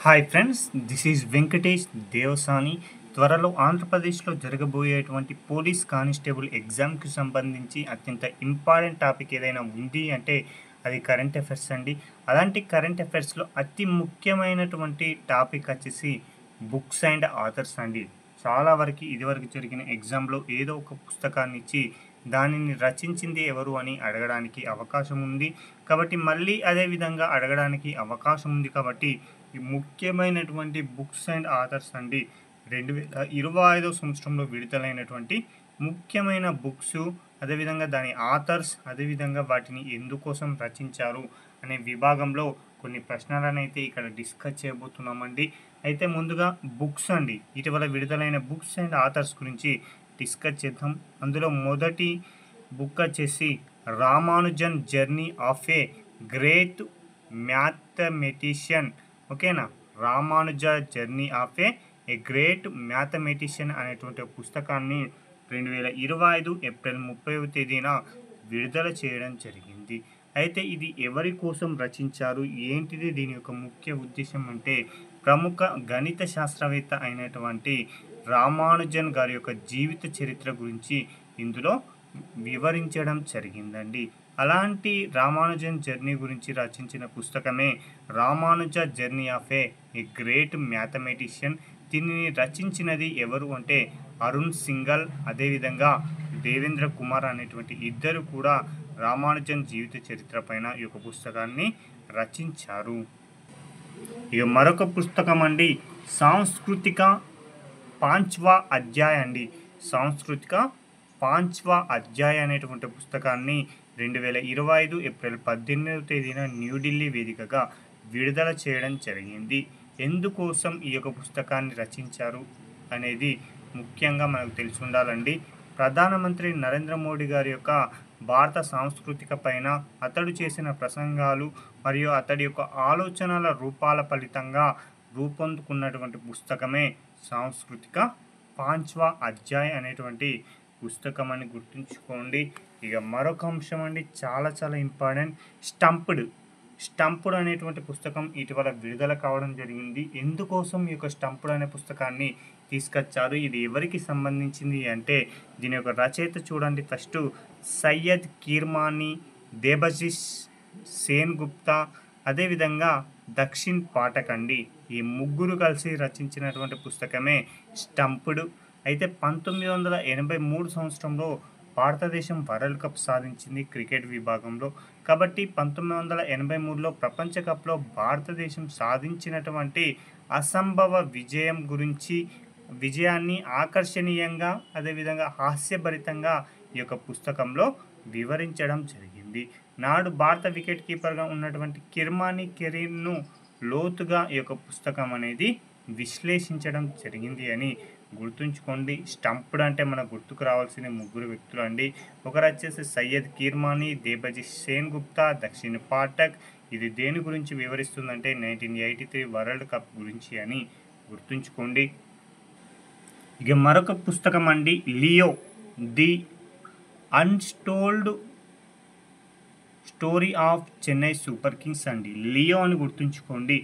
Hi friends, this is Venkatesh Devasani. త్వరలో ఆంధ్రప్రదేశ్లో జరగబోయేటువంటి పోలీస్ కానిస్టేబుల్ ఎగ్జామ్కి సంబంధించి అత్యంత ఇంపార్టెంట్ టాపిక్ ఏదైనా ఉంది అంటే అది కరెంట్ అఫైర్స్ అండి. అలాంటి కరెంట్ అఫైర్స్లో అతి ముఖ్యమైనటువంటి టాపిక్ వచ్చేసి బుక్స్ అండ్ ఆథర్స్ అండి. చాలా వరకు ఇదివరకు జరిగిన ఎగ్జామ్లో ఏదో ఒక పుస్తకాన్ని ఇచ్చి దానిని రచించింది ఎవరు అని అడగడానికి అవకాశం ఉంది. కాబట్టి మళ్ళీ అదే విధంగా అడగడానికి అవకాశం ఉంది. కాబట్టి ఈ ముఖ్యమైనటువంటి బుక్స్ అండ్ ఆథర్స్ అండి 2025 సంవత్సరంలో విడుదలైనటువంటి ముఖ్యమైన బుక్స్, అదేవిధంగా దాని ఆథర్స్, అదేవిధంగా వాటిని ఎందుకోసం రచించారు అనే విభాగంలో కొన్ని ప్రశ్నలను అయితే ఇక్కడ డిస్కస్ చేయబోతున్నామండి. అయితే ముందుగా బుక్స్ అండి, ఇటీవల విడుదలైన బుక్స్ అండ్ ఆథర్స్ గురించి డిస్కస్ చేద్దాం. అందులో మొదటి బుక్ వచ్చేసి Ramanujan journey of a great mathematician. ఓకేనా, Ramanuja journey of a great mathematician అనేటువంటి పుస్తకాన్ని 2025 ఏప్రిల్ 30వ తేదీన విడుదల చేయడం జరిగింది. అయితే ఇది ఎవరి కోసం రచించారు, ఏంటిది దీని యొక్క ముఖ్య ఉద్దేశం అంటే ప్రముఖ గణిత శాస్త్రవేత్త అయినటువంటి రామానుజన్ గారి యొక్క జీవిత చరిత్ర గురించి ఇందులో వివరించడం జరిగిందండి. అలాంటి రామానుజన్ జర్నీ గురించి రచించిన పుస్తకమే Ramanuja journey of a great mathematician. దీనిని రచించినది ఎవరు అంటే అరుణ్ సింఘల్, అదేవిధంగా దేవేంద్ర కుమార్ అనేటువంటి ఇద్దరు కూడా రామానుజన్ జీవిత చరిత్ర పైన ఈ యొక్క పుస్తకాన్ని రచించారు. ఇక మరొక పుస్తకం అండి సాంస్కృతిక పాంచ్వా అధ్యాయ అండి. సాంస్కృతిక పాంచ్వా అధ్యాయ అనేటువంటి పుస్తకాన్ని 2025 ఏప్రిల్ 18వ తేదీన న్యూఢిల్లీ వేదికగా విడుదల చేయడం జరిగింది. ఎందుకోసం ఈ యొక్క పుస్తకాన్ని రచించారు అనేది ముఖ్యంగా మనకు తెలిసి ఉండాలండి. ప్రధానమంత్రి నరేంద్ర మోడీ గారి యొక్క భారత సాంస్కృతిక పైన అతడు చేసిన ప్రసంగాలు మరియు అతడి యొక్క ఆలోచనల రూపాల ఫలితంగా రూపొందుకున్నటువంటి పుస్తకమే సాంస్కృతిక పాంచ్వా అధ్యాయ అనేటువంటి పుస్తకం అని గుర్తుంచుకోండి. ఇక మరొక అంశం అండి, చాలా చాలా ఇంపార్టెంట్, స్టంప్డ్ అనేటువంటి పుస్తకం ఇటీవల విడుదల కావడం జరిగింది. ఎందుకోసం ఈ యొక్క స్టంప్డ్ అనే పుస్తకాన్ని తీసుకొచ్చారు, ఇది ఎవరికి సంబంధించింది అంటే దీని యొక్క రచయిత చూడండి. ఫస్ట్ సయ్యద్ కీర్మానీ, దేబశిష్ సేన్ గుప్తా, అదేవిధంగా దక్షిణ్ పాఠక్ అండి. ఈ ముగ్గురు కలిసి రచించినటువంటి పుస్తకమే స్టంప్డ్. అయితే 1983 సంవత్సరంలో భారతదేశం వరల్డ్ కప్ సాధించింది క్రికెట్ విభాగంలో. కాబట్టి 1983లో ప్రపంచ కప్లో భారతదేశం సాధించినటువంటి అసంభవ విజయాన్ని ఆకర్షణీయంగా, అదేవిధంగా హాస్యభరితంగా ఈ యొక్క పుస్తకంలో వివరించడం జరిగింది. నాడు భారత వికెట్ కీపర్గా ఉన్నటువంటి కిర్మానీ కెరీర్ను లోతుగా ఈ యొక్క పుస్తకం అనేది విశ్లేషించడం జరిగింది అని గుర్తుంచుకోండి. స్టంప్డ్ అంటే మనకు గుర్తుకు రావాల్సిన ముగ్గురు వ్యక్తులు అండి. ఒకరు వచ్చేసి సయ్యద్ కీర్మానీ, దేబశిష్ సేన్ గుప్తా, దక్షిణ్ పాఠక్. ఇది దేని గురించి వివరిస్తుందంటే 1983 వరల్డ్ కప్ గురించి అని గుర్తుంచుకోండి. ఇక మరొక పుస్తకం అండి Leo the untold story of Chennai super Kings అండి. లియో అని గుర్తుంచుకోండి.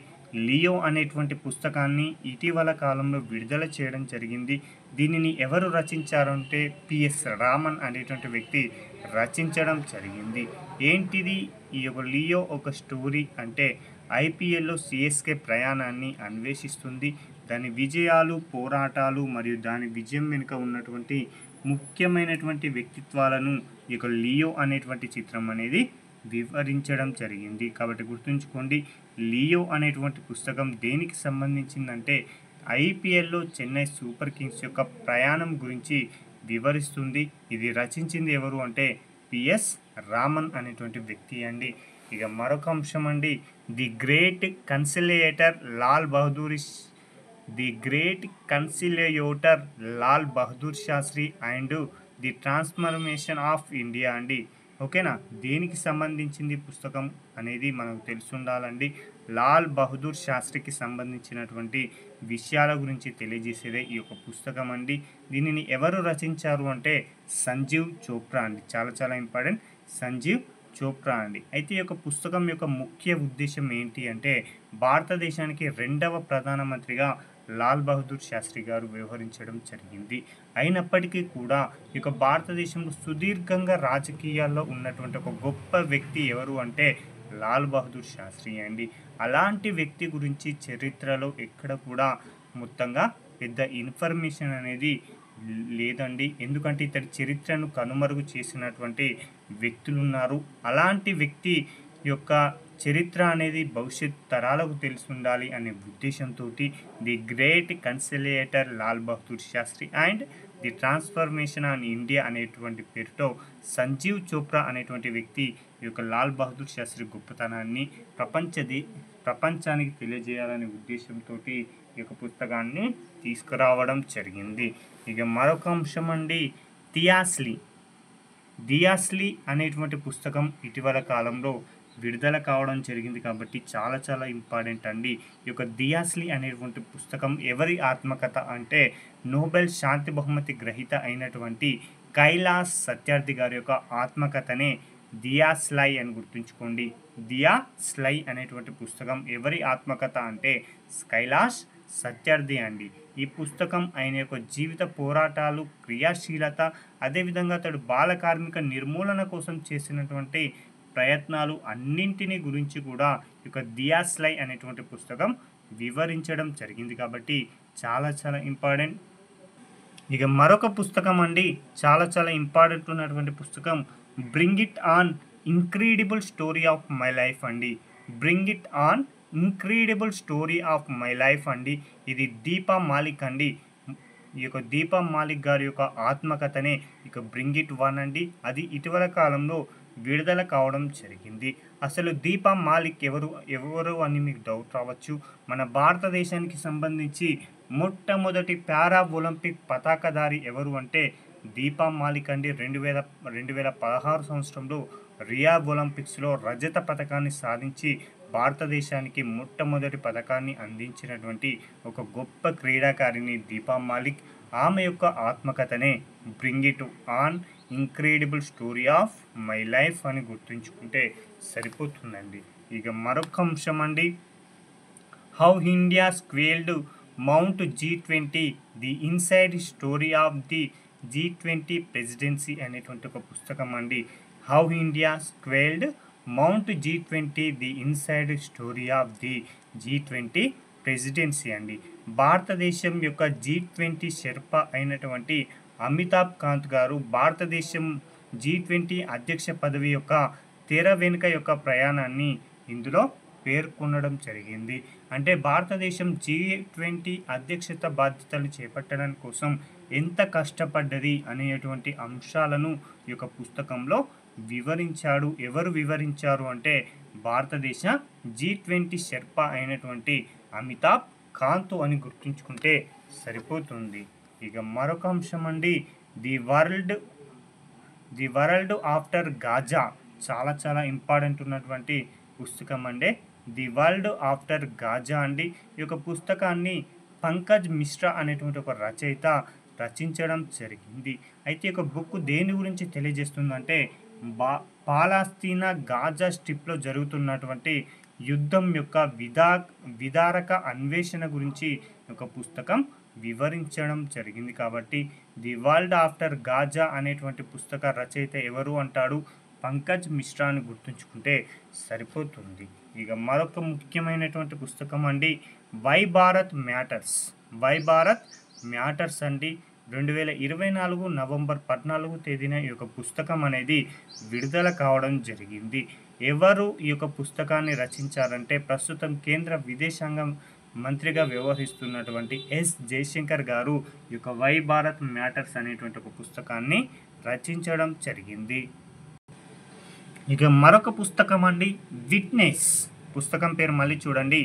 లియో అనేటువంటి పుస్తకాన్ని ఇటీవల కాలంలో విడుదల చేయడం జరిగింది. దీనిని ఎవరు రచించారంటే పిఎస్ రామన్ అనేటువంటి వ్యక్తి రచించడం జరిగింది. ఏంటిది ఈ యొక్క లియో ఒక స్టోరీ అంటే ఐపీఎల్లో సిఎస్కే ప్రయాణాన్ని అన్వేషిస్తుంది. దాని విజయాలు, పోరాటాలు మరియు దాని విజయం వెనుక ఉన్నటువంటి ముఖ్యమైనటువంటి వ్యక్తిత్వాలను ఈ యొక్క లియో అనేటువంటి చిత్రం అనేది వివరించడం జరిగింది. కాబట్టి గుర్తుంచుకోండి, లియో అనేటువంటి పుస్తకం దేనికి సంబంధించిందంటే ఐపీఎల్లో చెన్నై సూపర్ కింగ్స్ యొక్క ప్రయాణం గురించి వివరిస్తుంది. ఇది రచించింది ఎవరు అంటే పిఎస్ రామన్ అనేటువంటి వ్యక్తి అండి. ఇక మరొక అంశం అండి the great conciliator Lal Bahadur Shastri and the transformation of India అండి. ఓకేనా, దేనికి సంబంధించింది పుస్తకం అనేది మనకు తెలిసి ఉండాలండి. లాల్ బహదూర్ శాస్త్రికి సంబంధించినటువంటి విషయాల గురించి తెలియజేసేదే ఈ యొక్క పుస్తకం అండి. దీనిని ఎవరు రచించారు అంటే సంజీవ్ చోప్రా అండి. చాలా చాలా ఇంపార్టెంట్, సంజీవ్ చోప్రా అండి. అయితే ఈ యొక్క పుస్తకం యొక్క ముఖ్య ఉద్దేశ్యం ఏంటి అంటే, భారతదేశానికి రెండవ ప్రధానమంత్రిగా లాల్ బహదూర్ శాస్త్రి గారు వ్యవహరించడం జరిగింది. అయినప్పటికీ కూడా ఈ యొక్క భారతదేశంలో సుదీర్ఘంగా రాజకీయాల్లో ఉన్నటువంటి ఒక గొప్ప వ్యక్తి ఎవరు అంటే లాల్ బహదూర్ శాస్త్రి అండి. అలాంటి వ్యక్తి గురించి చరిత్రలో ఎక్కడ కూడా మొత్తంగా పెద్ద ఇన్ఫర్మేషన్ అనేది లేదండి. ఎందుకంటే ఇతడి చరిత్రను కనుమరుగు చేసినటువంటి వ్యక్తులున్నారు. అలాంటి వ్యక్తి యొక్క చరిత్ర అనేది భవిష్యత్ తరాలకు తెలిసుండాలి అనే ఉద్దేశంతో the great conciliator Lal Bahadur Shastri and the transformation on India అనేటువంటి పేరుతో సంజీవ్ చోప్రా అనేటువంటి వ్యక్తి ఈ యొక్క లాల్ బహదూర్ శాస్త్రి గొప్పతనాన్ని ప్రపంచానికి తెలియజేయాలనే ఉద్దేశంతో ఈ యొక్క పుస్తకాన్ని తీసుకురావడం జరిగింది. ఇక మరొక అంశం అండి, దియాస్లీ అనేటువంటి పుస్తకం ఇటీవల కాలంలో విడుదల కావడం జరిగింది కాబట్టి చాలా చాలా ఇంపార్టెంట్ అండి. ఈ యొక్క దియాస్లీ అనేటువంటి పుస్తకం ఎవరి ఆత్మకథ అంటే నోబెల్ శాంతి బహుమతి గ్రహీత అయినటువంటి కైలాస్ సత్యార్థి గారి యొక్క ఆత్మకథనే దియాస్లై అని గుర్తుంచుకోండి. దియాస్లై అనేటువంటి పుస్తకం ఎవరి ఆత్మకథ అంటే కైలాష్ సత్యార్థి అండి. ఈ పుస్తకం ఆయన యొక్క జీవిత పోరాటాలు, క్రియాశీలత, అదేవిధంగా అతడు బాల కార్మిక నిర్మూలన కోసం చేసినటువంటి ప్రయత్నాలు అన్నింటినీ గురించి కూడా ఈ యొక్క దియాస్లై అనేటువంటి పుస్తకం వివరించడం జరిగింది కాబట్టి చాలా చాలా ఇంపార్టెంట్. ఇక మరొక పుస్తకం అండి, చాలా చాలా ఇంపార్టెంట్ ఉన్నటువంటి పుస్తకం bring it on incredible story of my life అండి. Bring it on incredible story of my life అండి. ఇది దీపా మాలిక్ అండి. ఈ యొక్క దీపా మాలిక్ గారి యొక్క ఆత్మకథనే ఇక బ్రింగ్ ఇట్ వన్ అండి. అది ఇటీవల కాలంలో విడుదల కావడం జరిగింది. అసలు దీపా మాలిక్ ఎవరు అని మీకు డౌట్ రావచ్చు. మన భారతదేశానికి సంబంధించి మొట్టమొదటి పారా ఒలింపిక్ పతాకధారి ఎవరు అంటే దీపా మాలిక్ అండి. 2016 సంవత్సరంలో రియా ఒలింపిక్స్లో రజత పథకాన్ని సాధించి భారతదేశానికి మొట్టమొదటి పథకాన్ని అందించినటువంటి ఒక గొప్ప క్రీడాకారిణి దీపా మాలిక్. ఆమె యొక్క ఆత్మకథనే bring it on incredible story of my life అని గుర్తుంచుకుంటే సరిపోతుందండి. ఇక మరొక అంశం అండి, how India scaled mount G20 the inside story of the G20 presidency అనేటువంటి ఒక పుస్తకం అండి. How India scaled mount G20 the inside story of the G20 presidency అండి. భారతదేశం యొక్క G20 షెర్పా అయినటువంటి అమితాబ్ కాంత్ గారు భారతదేశం G20 అధ్యక్ష పదవి యొక్క తెర వెనుక యొక్క ప్రయాణాన్ని ఇందులో పేర్కొనడం జరిగింది. అంటే భారతదేశం G20 అధ్యక్షత బాధ్యతలు చేపట్టడం కోసం ఎంత కష్టపడ్డది అనేటువంటి అంశాలను ఈ యొక్క పుస్తకంలో వివరించాడు. ఎవరు వివరించారు అంటే భారతదేశ G20 షెర్పా అయినటువంటి అమితాబ్ కాంత్ అని గుర్తుంచుకుంటే సరిపోతుంది. ఇక మరొక అంశం అండి, ది వరల్డ్ ఆఫ్టర్ గాజా. చాలా చాలా ఇంపార్టెంట్ ఉన్నటువంటి పుస్తకం అండి, ది వరల్డ్ ఆఫ్టర్ గాజా అండి. ఈ యొక్క పుస్తకాన్ని పంకజ్ మిశ్రా అనేటువంటి ఒక రచయిత రచించడం జరిగింది. అయితే ఈ యొక్క బుక్ దేని గురించి తెలియజేస్తుందంటే పాలస్తీనా గాజా స్ట్రిప్లో జరుగుతున్నటువంటి యుద్ధం యొక్క విదారక అన్వేషణ గురించి ఒక పుస్తకం వివరించడం జరిగింది. కాబట్టి ది వరల్డ్ ఆఫ్టర్ గాజా అనేటువంటి పుస్తక రచయిత ఎవరు అంటాడు పంకజ్ మిశ్రా అని గుర్తుంచుకుంటే సరిపోతుంది. ఇక మరొక ముఖ్యమైనటువంటి పుస్తకం అండి, వై భారత్ మ్యాటర్స్ అండి. 2024 నవంబర్ 14 తేదీన ఈ యొక్క పుస్తకం అనేది విడుదల కావడం జరిగింది. ఎవరు ఈ యొక్క పుస్తకాన్ని రచించారంటే ప్రస్తుతం కేంద్ర విదేశాంగ మంత్రిగా వ్యవహరిస్తున్నటువంటి ఎస్ జయశంకర్ గారు ఈ యొక్క వై భారత్ మ్యాటర్స్ అనేటువంటి ఒక పుస్తకాన్ని రచించడం జరిగింది. ఇక మరొక పుస్తకం అండి, విట్నెస్. పుస్తకం పేరు మళ్ళీ చూడండి,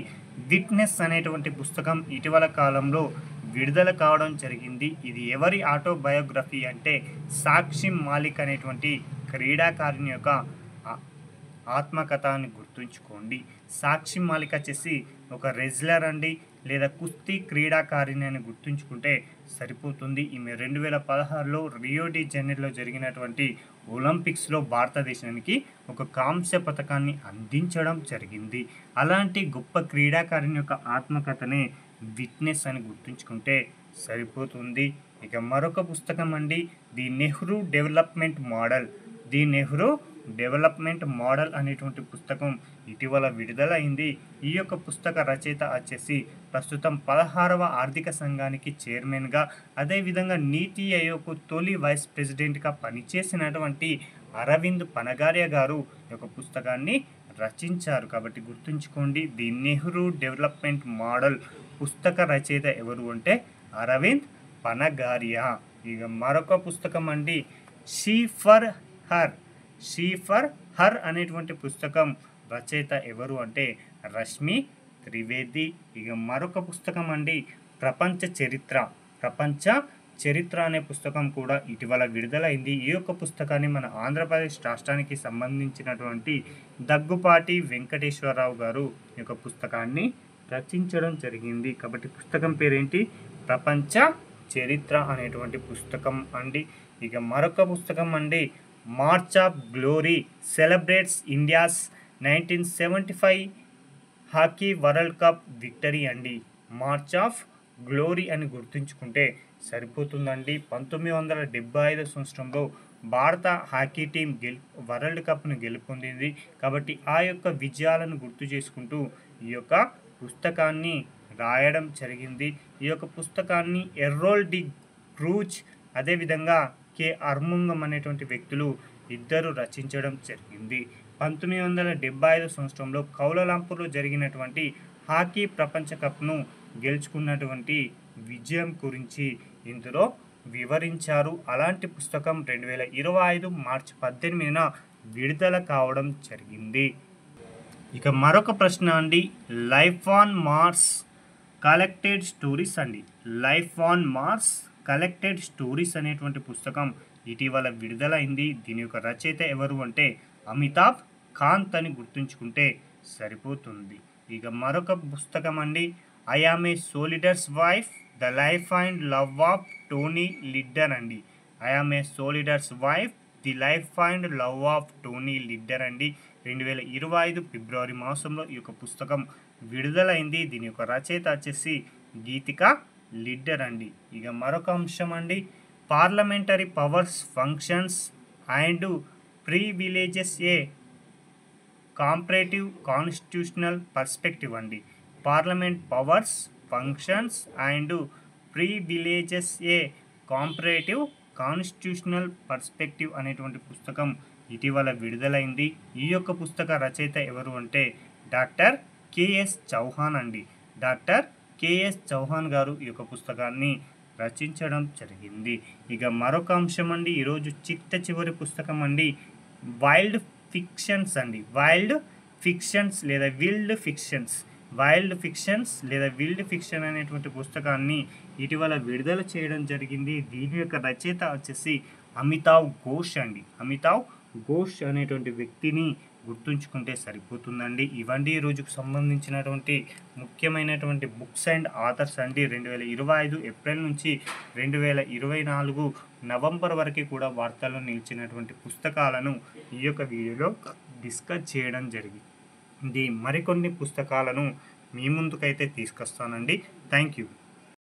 విట్నెస్ అనేటువంటి పుస్తకం ఇటీవల కాలంలో విడుదల కావడం జరిగింది. ఇది ఎవరి ఆటోబయోగ్రఫీ అంటే సాక్షి మాలిక్ అనేటువంటి క్రీడాకారిణి యొక్క ఆత్మకథ అని గుర్తుంచుకోండి. సాక్షి మాలిక్ వచ్చేసి ఒక రెజ్లర్ అండి, లేదా కుస్తీ క్రీడాకారిణి అని గుర్తుంచుకుంటే సరిపోతుంది. ఈమె 2016లో రియో డి జనీరోలో జరిగినటువంటి ఒలింపిక్స్లో భారతదేశానికి ఒక కాంస్య పథకాన్ని అందించడం జరిగింది. అలాంటి గొప్ప క్రీడాకారుని యొక్క ఆత్మకథనే విట్నెస్ అని గుర్తుంచుకుంటే సరిపోతుంది. ఇక మరొక పుస్తకం అండి, the Nehru development model. The Nehru development model అనేటువంటి పుస్తకం ఇటీవల విడుదలైంది. ఈ యొక్క పుస్తక రచయిత వచ్చేసి ప్రస్తుతం 16వ ఆర్థిక సంఘానికి చైర్మన్గా, అదేవిధంగా నీతి ఆయోగ్ తొలి వైస్ ప్రెసిడెంట్గా పనిచేసినటువంటి అరవింద్ పనగారియా గారు ఈ యొక్క పుస్తకాన్ని రచించారు. కాబట్టి గుర్తుంచుకోండి, ది నెహ్రూ డెవలప్మెంట్ మోడల్ పుస్తక రచయిత ఎవరు అంటే అరవింద్ పనగారియా. ఇక మరొక పుస్తకం అండి, షీ ఫర్ హర్ అనేటువంటి పుస్తకం రచయిత ఎవరు అంటే రష్మి త్రివేది. ఇక మరొక పుస్తకం అండి, ప్రపంచ చరిత్ర అనే పుస్తకం కూడా ఇటీవల విడుదలైంది. ఈ యొక్క పుస్తకాన్ని మన ఆంధ్రప్రదేశ్ రాష్ట్రానికి సంబంధించినటువంటి దగ్గుపాటి వెంకటేశ్వరరావు గారు ఈ యొక్క పుస్తకాన్ని రచించడం జరిగింది. కాబట్టి పుస్తకం పేరేంటి? ప్రపంచ చరిత్ర అనేటువంటి పుస్తకం అండి. ఇక మరొక పుస్తకం అండి, March of glory celebrates India's 1975 hockey world cup victory అండి. మార్చ్ ఆఫ్ గ్లోరీ అని గుర్తుంచుకుంటే సరిపోతుందండి. 1975 సంవత్సరంలో భారత హాకీ టీం వరల్డ్ కప్ను గెలుపొందింది. కాబట్టి ఆ యొక్క విజయాలను గుర్తు చేసుకుంటూ ఈ యొక్క పుస్తకాన్ని రాయడం జరిగింది. ఈ యొక్క పుస్తకాన్ని ఎర్రోల్ డి క్రూజ్, అదేవిధంగా కె అర్ముంగం అనేటువంటి వ్యక్తులు ఇద్దరు రచించడం జరిగింది. 1975 సంవత్సరంలో కౌలాలంపూర్లో జరిగినటువంటి హాకీ ప్రపంచ కప్ను గెలుచుకున్నటువంటి విజయం గురించి ఇందులో వివరించారు. అలాంటి పుస్తకం 2025 మార్చి 18న విడుదల కావడం జరిగింది. ఇక మరొక ప్రశ్న అండి, life on Mars collected stories అండి. Life on Mars collected stories అనేటువంటి పుస్తకం ఇటీవల విడుదలైంది. దీని యొక్క రచయిత ఎవరు అంటే అమితాబ్ కాంత్ అని గుర్తుంచుకుంటే సరిపోతుంది. ఇక మరొక పుస్తకం అండి, I am a soldier's wife the life and love of Tony Lidder అండి. I am a soldier's wife the life and love of Tony Lidder అండి. 2025 ఫిబ్రవరి మాసంలో ఈ యొక్క పుస్తకం విడుదలైంది. దీని యొక్క రచయిత వచ్చేసి గీతికా లిడ్డర్ అండి. ఇక మరొక అంశం అండి, parliamentary powers functions and privileges a comparative constitutional perspective అండి. Parliament powers functions and privileges a comparative constitutional perspective అనేటువంటి పుస్తకం ఇటీవల విడుదలైంది. ఈ యొక్క పుస్తక రచయిత ఎవరు అంటే డాక్టర్ కెఎస్ చౌహాన్ అండి. డాక్టర్ కెఎస్ చౌహాన్ గారు ఈ యొక్క పుస్తకాన్ని రచించడం జరిగింది. ఇక మరొక అంశం అండి, ఈరోజు చివరి పుస్తకం అండి, వైల్డ్ ఫిక్షన్స్ అండి. వైల్డ్ ఫిక్షన్స్ లేదా విల్డ్ ఫిక్షన్ అనేటువంటి పుస్తకాన్ని ఇటీవల విడుదల చేయడం జరిగింది. దీని యొక్క రచయిత వచ్చేసి అమితావ్ ఘోష్ అండి. అమితావ్ ఘోష్ అనేటువంటి వ్యక్తిని గుర్తుంచుకుంటే సరిపోతుందండి. ఇవన్నీ ఈ రోజుకు సంబంధించినటువంటి ముఖ్యమైనటువంటి బుక్స్ అండ్ ఆథర్స్ అండి. 2025 ఏప్రిల్ నుంచి 2024 నవంబర్ వరకు కూడా వార్తల్లో నిలిచినటువంటి పుస్తకాలను ఈ యొక్క వీడియోలో డిస్కస్ చేయడం జరిగింది. మరికొన్ని పుస్తకాలను మీ ముందుకైతే తీసుకొస్తానండి. Thank you.